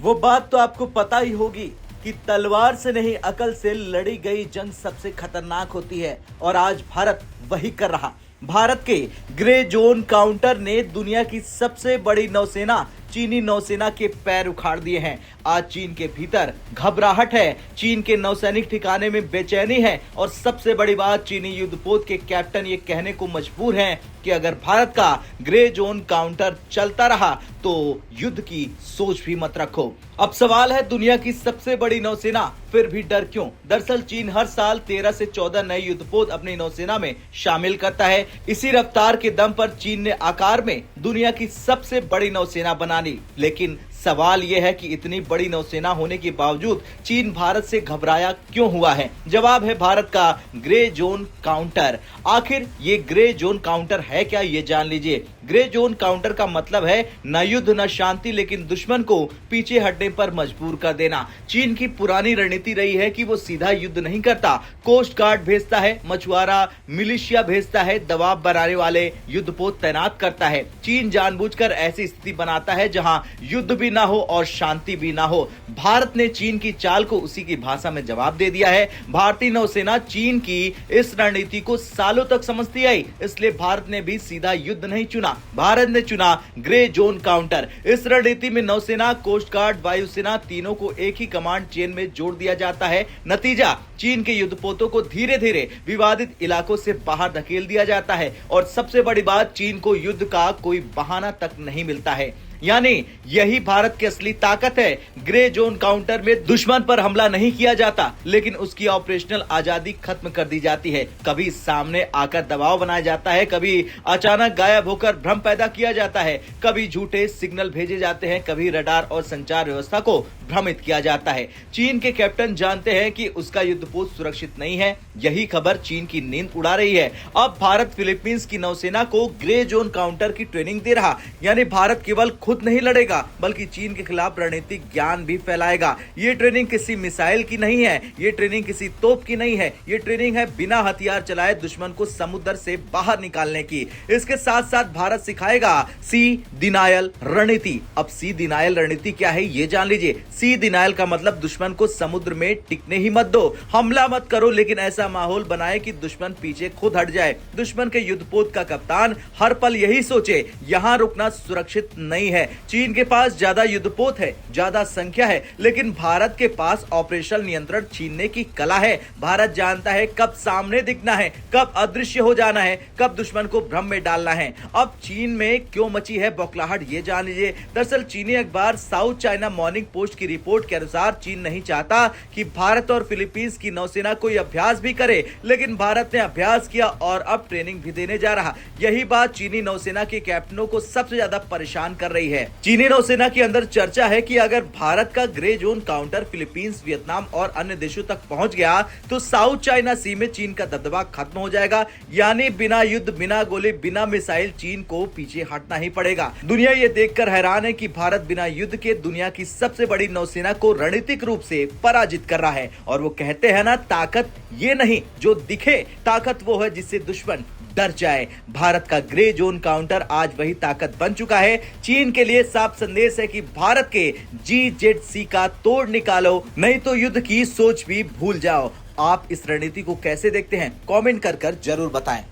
वो बात तो आपको पता ही होगी कि तलवार से नहीं अकल से लड़ी गई जंग सबसे खतरनाक होती है और आज भारत वही कर रहा। भारत के ग्रे जोन काउंटर ने दुनिया की सबसे बड़ी नौसेना चीनी नौसेना के पैर उखाड़ दिए हैं। आज चीन के भीतर घबराहट है, चीन के नौसैनिक ठिकाने में बेचैनी है और सबसे बड़ी बात, चीनी युद्धपोत के कैप्टन ये कहने को मजबूर हैं कि अगर भारत का ग्रे जोन काउंटर चलता रहा तो युद्ध की सोच भी मत रखो। अब सवाल है, दुनिया की सबसे बड़ी नौसेना फिर भी डर क्यों? दरअसल चीन हर साल 13 से 14 नए युद्धपोत अपनी नौसेना में शामिल करता है। इसी रफ्तार के दम पर चीन ने आकार में दुनिया की सबसे बड़ी नौसेना बना ली। लेकिन सवाल यह है कि इतनी बड़ी नौसेना होने के बावजूद चीन भारत से घबराया क्यों हुआ है? जवाब है भारत का ग्रे जोन काउंटर। आखिर ये ग्रे जोन काउंटर है क्या, ये जान लीजिए। ग्रे जोन काउंटर का मतलब है न युद्ध न शांति, लेकिन दुश्मन को पीछे हटने पर मजबूर कर देना। चीन की पुरानी रणनीति रही है कि वो सीधा युद्ध नहीं करता, कोस्ट गार्ड भेजता है, मछुआरा मिलिशिया भेजता है, दबाव बनाने वाले युद्धपोत तैनात करता है। चीन जानबूझकर ऐसी स्थिति बनाता है जहां युद्ध भी ना हो और शांति भी ना हो। भारत ने चीन की चाल को उसी की भाषा में जवाब दे दिया है। भारतीय नौसेना चीन की इस रणनीति को सालों तक समझती आई, इसलिए भारत ने भी सीधा युद्ध नहीं चुना, भारत ने चुना ग्रे जोन काउंटर। इस रणनीति में नौसेना, कोस्ट गार्ड, वायुसेना तीनों को एक ही कमांड चेन में जोड़ दिया जाता है। नतीजा, चीन के युद्धपोतों को धीरे धीरे विवादित इलाकों से बाहर धकेल दिया जाता है और सबसे बड़ी बात, चीन को युद्ध का कोई बहाना तक नहीं मिलता है। यानी यही भारत की असली ताकत है। ग्रे जोन काउंटर में दुश्मन पर हमला नहीं किया जाता, लेकिन उसकी ऑपरेशनल आजादी खत्म कर दी जाती है। कभी सामने आकर दबाव बनाया जाता है, कभी अचानक गायब होकर भ्रम पैदा किया जाता है, कभी झूठे सिग्नल भेजे जाते हैं, कभी रडार और संचार व्यवस्था को भ्रमित किया जाता है। चीन के कैप्टन जानते हैं कि उसका युद्धपोत सुरक्षित नहीं है। यही खबर चीन की नींद उड़ा रही है। अब भारत फिलीपींस की नौसेना को ग्रे जोन काउंटर की ट्रेनिंग दे रहा। यानी भारत केवल खुद नहीं लड़ेगा, बल्कि चीन के खिलाफ रणनीतिक ज्ञान भी फैलाएगा। ये ट्रेनिंग किसी मिसाइल की नहीं है, ये ट्रेनिंग किसी तोप की नहीं है, ये ट्रेनिंग है बिना हथियार चलाए दुश्मन को समुद्र से बाहर निकालने की। इसके साथ साथ भारत सिखाएगा सी डिनायल रणनीति। अब सी डिनायल रणनीति क्या है, ये जान लीजिए। सी डिनायल का मतलब दुश्मन को समुद्र में टिकने ही मत दो, हमला मत करो, लेकिन ऐसा माहौल बनाए कि दुश्मन पीछे खुद हट जाए। दुश्मन के युद्धपोत का कप्तान हर पल यही सोचे, यहां रुकना सुरक्षित नहीं है। चीन के पास ज्यादा युद्धपोत है, ज्यादा संख्या है, लेकिन भारत के पास ऑपरेशन नियंत्रण छीनने की कला है। भारत जानता है कब सामने दिखना है, कब अदृश्य हो जाना है, कब दुश्मन को भ्रम में डालना है। अब चीन में क्यों मची है बौखलाहट, ये जान लीजिए। दरअसल चीनी अखबार साउथ चाइना मॉर्निंग पोस्ट की रिपोर्ट के अनुसार चीन नहीं चाहता कि भारत और फिलीपींस की नौसेना कोई अभ्यास भी करे, लेकिन भारत ने अभ्यास किया और अब ट्रेनिंग भी देने जा रहा। यही बात चीनी नौसेना के कैप्टनों को सबसे ज्यादा परेशान कर रही है। चीनी नौसेना के अंदर चर्चा है कि अगर भारत का grey zone counter Philippines, Vietnam और अन्य देशों तक पहुंच गया तो साउथ चाइना सी में चीन का दबदबा खत्म हो जाएगा। यानी बिना युद्ध, बिना गोली, बिना मिसाइल चीन को पीछे हटना ही पड़ेगा। दुनिया ये देखकर हैरान है कि भारत बिना युद्ध के दुनिया की सबसे बड़ी नौसेना को रणनीतिक रूप से पराजित कर रहा है। और वो कहते हैं ना, ताकत ये नहीं जो दिखे, ताकत वो है जिससे दुश्मन डर जाए। भारत का ग्रे जोन काउंटर आज वही ताकत बन चुका है। चीन के लिए साफ संदेश है कि भारत के GZC का तोड़ निकालो, नहीं तो युद्ध की सोच भी भूल जाओ। आप इस रणनीति को कैसे देखते हैं, कमेंट कर जरूर बताएं।